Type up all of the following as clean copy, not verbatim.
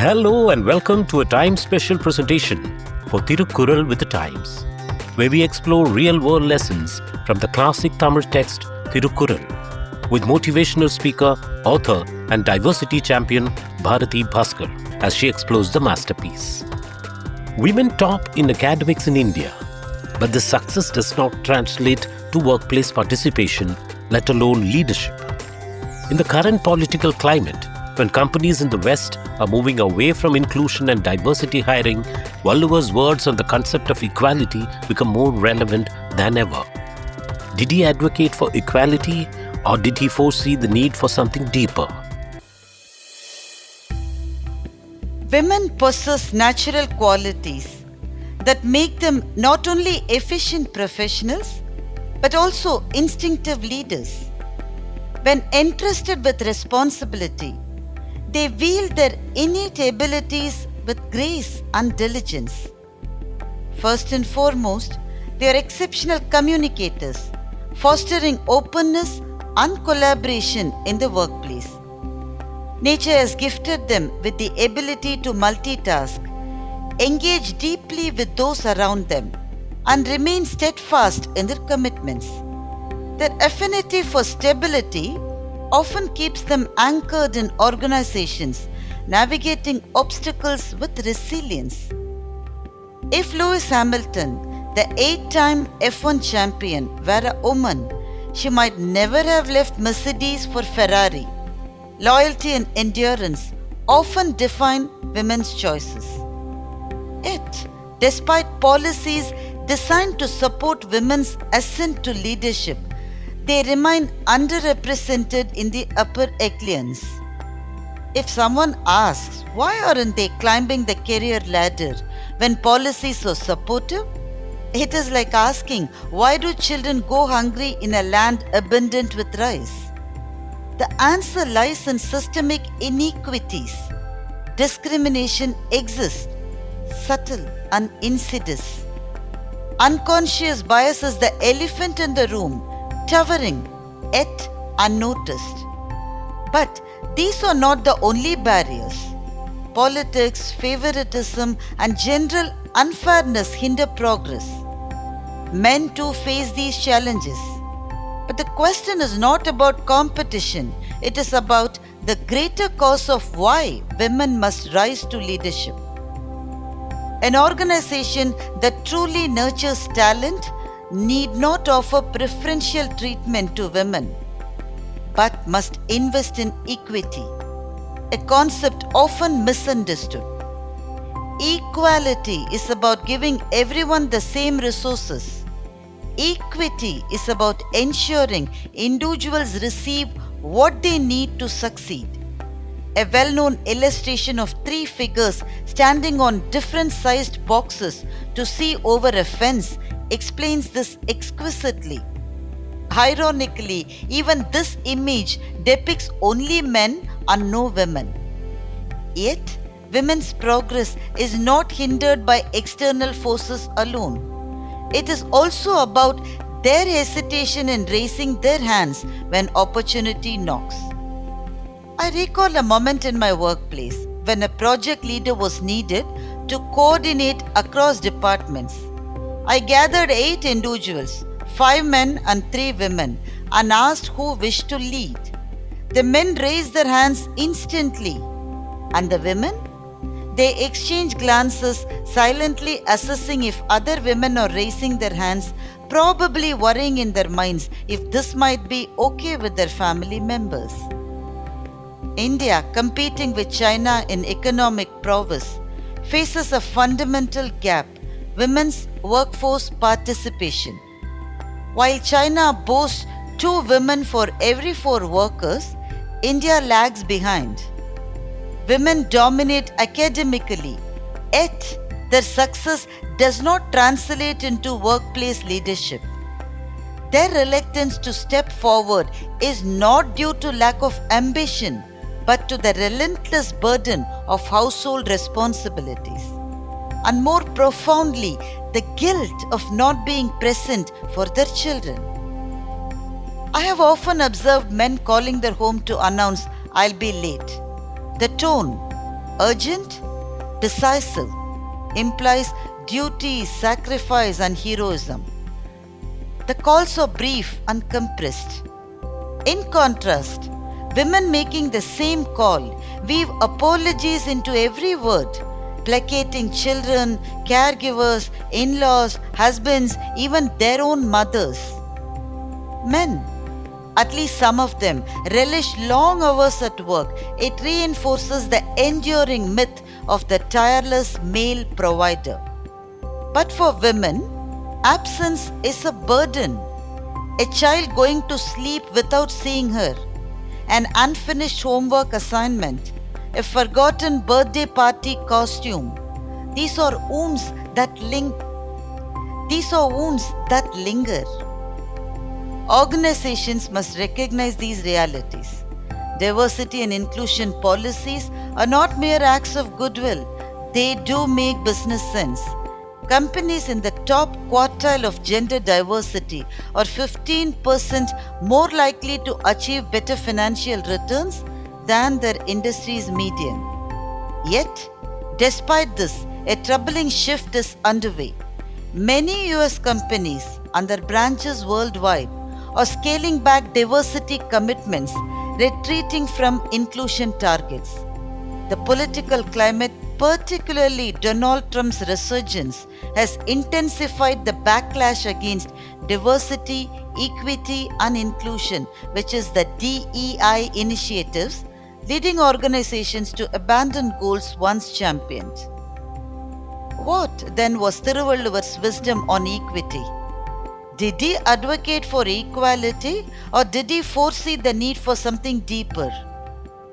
Hello and welcome to a time special presentation for Thirukkural with the Times, where we explore real-world lessons from the classic Tamil text Thirukkural with motivational speaker, author and diversity champion Bharathi Baskar as she explores the masterpiece. Women top in academics in India, but the success does not translate to workplace participation, let alone leadership. In the current political climate, when companies in the West are moving away from inclusion and diversity hiring, Valluvar's words on the concept of equality become more relevant than ever. Did he advocate for equality, or did he foresee the need for something deeper? Women possess natural qualities that make them not only efficient professionals but also instinctive leaders. When entrusted with responsibility, they wield their innate abilities with grace and diligence. First and foremost, they are exceptional communicators, fostering openness and collaboration in the workplace. Nature has gifted them with the ability to multitask, engage deeply with those around them, and remain steadfast in their commitments. Their affinity for stability often keeps them anchored in organizations, navigating obstacles with resilience. If Lewis Hamilton, the 8-time F1 champion, were a woman, she might never have left Mercedes for Ferrari. Loyalty and endurance often define women's choices. Yet, despite policies designed to support women's ascent to leadership, they remain underrepresented in the upper echelons. If someone asks why aren't they climbing the career ladder when policies are supportive, it is like asking why do children go hungry in a land abundant with rice? The answer lies in systemic inequities. Discrimination exists, subtle and insidious. Unconscious bias is the elephant in the room, towering yet unnoticed. But these are not the only barriers. Politics, favoritism, and general unfairness hinder progress. Men too face these challenges. But the question is not about competition, it is about the greater cause of why women must rise to leadership. An organization that truly nurtures talent need not offer preferential treatment to women, but must invest in equity, a concept often misunderstood. Equality is about giving everyone the same resources. Equity is about ensuring individuals receive what they need to succeed. A well-known illustration of 3 figures standing on different sized boxes to see over a fence explains this exquisitely. Ironically, even this image depicts only men and no women. Yet, women's progress is not hindered by external forces alone. It is also about their hesitation in raising their hands when opportunity knocks. I recall a moment in my workplace when a project leader was needed to coordinate across departments. I gathered 8 individuals, 5 men and 3 women, and asked who wished to lead. The men raised their hands instantly. And the women? They exchanged glances, silently assessing if other women are raising their hands, probably worrying in their minds if this might be okay with their family members. India, competing with China in economic prowess, faces a fundamental gap: women's workforce participation. While China boasts 2 women for every 4 workers, India lags behind. Women dominate academically, yet their success does not translate into workplace leadership. Their reluctance to step forward is not due to lack of ambition, but to the relentless burden of household responsibilities. And more profoundly, the guilt of not being present for their children. I have often observed men calling their home to announce, "I'll be late." The tone, Urgent, decisive, implies duty, sacrifice, and heroism. The calls are brief and compressed. In contrast, women making the same call weave apologies into every word, placating children, caregivers, in-laws, husbands, even their own mothers. Men, at least some of them, relish long hours at work. It reinforces the enduring myth of the tireless male provider. But for women, absence is a burden. A child going to sleep without seeing her, an unfinished homework assignment, a forgotten birthday party costume. These are wounds that linger. Organizations must recognize these realities. Diversity and inclusion policies are not mere acts of goodwill. They do make business sense. Companies in the top quartile of gender diversity are 15% more likely to achieve better financial returns than their industry's median. Yet, despite this, a troubling shift is underway. Many US companies and their branches worldwide are scaling back diversity commitments, retreating from inclusion targets. The political climate, particularly Donald Trump's resurgence, has intensified the backlash against diversity, equity, and inclusion, which is the DEI initiatives, leading organizations to abandon goals once championed. What then was Thiruvalluvar's wisdom on equity? Did he advocate for equality, or did he foresee the need for something deeper?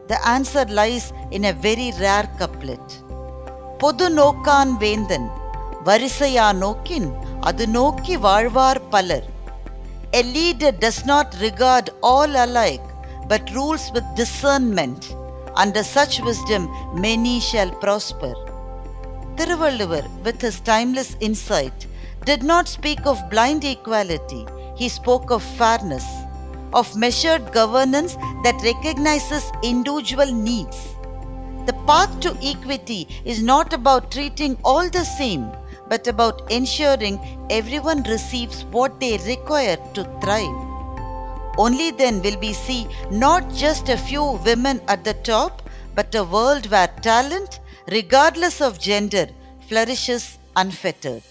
The answer lies in a very rare couplet. Podhunokkaan Vendhan, Varisayaa Nokkin, Adhunokki Vaazhvaar Palar. A leader does not regard all alike, but rules with discernment. Under such wisdom, many shall prosper. Thiruvalluvar, with his timeless insight, did not speak of blind equality. He spoke of fairness, of measured governance that recognizes individual needs. The path to equity is not about treating all the same, but about ensuring everyone receives what they require to thrive. Only then will we see not just a few women at the top, but a world where talent, regardless of gender, flourishes unfettered.